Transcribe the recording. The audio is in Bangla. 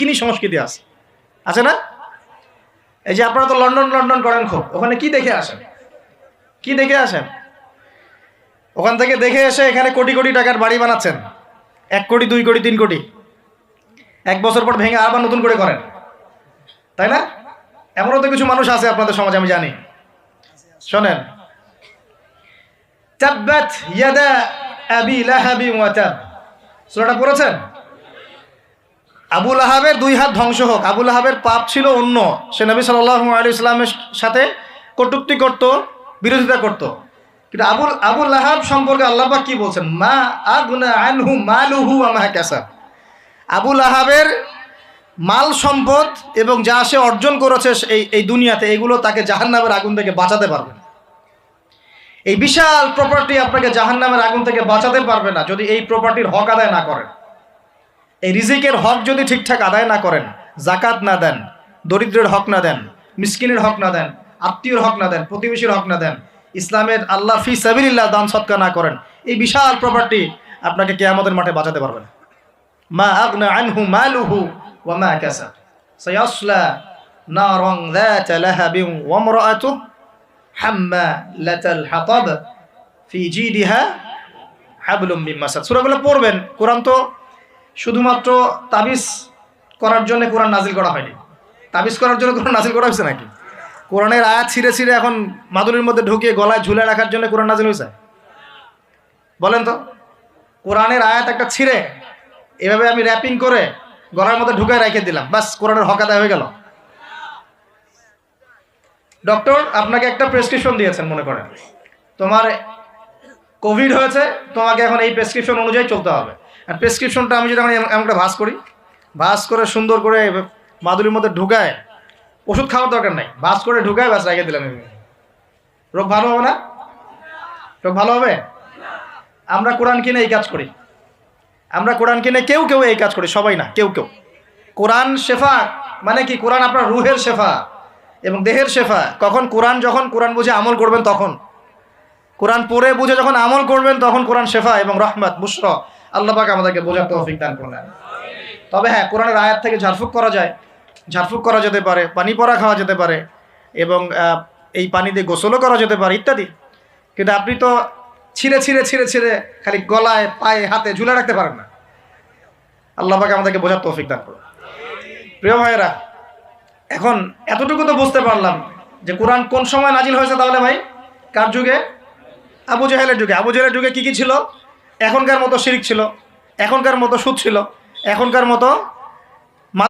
বিকিনি সংস্কৃতি আছে না? এই যে আপনারা তো লন্ডন করেন খুব, ওখানে কি দেখে আসেন? ওখান থেকে দেখে এসে এখানে কোটি কোটি টাকার বাড়ি বানাচ্ছেন, 1 কোটি 2 কোটি 3 কোটি, 1 বছর পর ভেঙে আবার নতুন করে করেন, তাই না? এমনও তো কিছু মানুষ আছে আপনাদের সমাজে, আমি জানি। শোনেন, তাব্বাত ইয়াদা আবি লাহাবি ওয়া তাব, সূরাটা পড়েছেন? আবু লাহাবের 2 হাত ধ্বংস হোক। আবু লাহাবের পাপ ছিল অন্য, সে নবী সাল্লাল্লাহু আলাইহি ওয়াসাল্লামের সাথে কটূক্তি করত, বিরোধিতা করত। কিন্তু আবু লাহাব সম্পর্কে আল্লাহ পাক কি বলছেন? মা আগনা আনহু মালুহু ওয়া মা কাসাব। আবু লাহাবের মাল সম্পদ এবং যা সে অর্জন করেছে এই দুনিয়াতে, এগুলো তাকে জাহান্নামের আগুন থেকে বাঁচাতে পারবে না। এই বিশাল প্রপার্টি আপনাকে জাহান্নামের আগুন থেকে বাঁচাতে পারবে না যদি এই প্রপার্টির হক আদায় না করেন, এই রিজিকের হক যদি ঠিকঠাক আদায় না করেন, জাকাত না দেন, দরিদ্রের হক না দেন, মিসকিনের হক না দেন, আত্মীয়র হক না দেন, প্রতিবেশীর হক না দেন, ইসলামের আল্লাহ ফি সাবিলিল্লাহ দান সদকা না করেন, এই বিশাল প্রপার্টি আপনাকে কিয়ামতের মাঠে বাঁচাতে পারবে না। মা আগনা আনহু মালুহু ওয়া মা কাসাব সায়াসলা নারান যাতা লাহাবিন ওয়া ইমরাআতুহু হাম্মালাতাল হাতাব ফি জিদিহা হাবলুম মিন মাসাদ। সূরাগুলো পড়বেন। কোরআন তো শুধুমাত্র তাবিজ করার জন্য কোরআন নাজিল করা হয়নি। তাবিজ করার জন্য কোরআন নাজিল করা হয়েছে নাকি? কোরআনের আয়াত ছিঁড়ে ছিঁড়ে এখন মাদুরির মধ্যে ঢুকিয়ে গলায় ঝুলে রাখার জন্য কোরআন নাজিল হয়েছে? বলেন তো। কোরআনের আয়াত একটা ছিঁড়ে এভাবে আমি র্যাপিং করে গলার মধ্যে ঢুকায় রেখে দিলাম, বাস কোরআনের হক আদায় হয়ে গেল। ডক্টর আপনাকে একটা প্রেসক্রিপশন দিয়েছেন, মনে করেন তোমার কোভিড হয়েছে, তোমাকে এখন এই প্রেসক্রিপশন অনুযায়ী চলতে হবে। আর প্রেসক্রিপশনটা আমি যদি এখন এমন একটা ভাঁজ করে সুন্দর করে মাদুরির মধ্যে ঢুকায়, ওষুধ খাওয়ার দরকার নাই, ভাঁজ করে ঢুকায় বাস রেখে দিলাম, রোগ ভালো হবে না? রোগ ভালো হবে? আমরা কোরআন কিনে এই কাজ করি, কেউ এই কাজ করি, সবাই না, কেউ। কোরআন শেফা মানে কি? কোরআন আপনার রুহের শেফা এবং দেহের শেফা। যখন কোরআন বুঝে আমল করবেন, তখন কোরআন পড়ে বুঝে যখন আমল করবেন, তখন কোরআন শেফা এবং রহমত বুশরা। আল্লাহ পাক আমাদেরকে বোঝার তৌফিক দান করুন। তবে হ্যাঁ, কোরআনের আয়াত থেকে ঝাড়ফুঁক করা যেতে পারে, পানি পড়া খাওয়া যেতে পারে, এবং এই পানি দিয়ে গোসলও করা যেতে পারে ইত্যাদি। কিন্তু আপনি তো ছিঁড়ে খালি গলায়, পায়ে, হাতে ঝুলে রাখতে পারেন না। আল্লাহ পাক আমাদেরকে বোঝার তৌফিক দান করুন। প্রিয় ভাইয়েরা, এখন এতটুকু তো বুঝতে পারলাম যে কোরআন কোন সময় নাজিল হয়েছে। তাহলে ভাই, কার যুগে? আবু জাহেলের যুগে। আবু জাহেলের যুগে কি ছিল? এখনকার মতো শিরক ছিল, এখনকার মতো সুদ ছিল, এখনকার মতো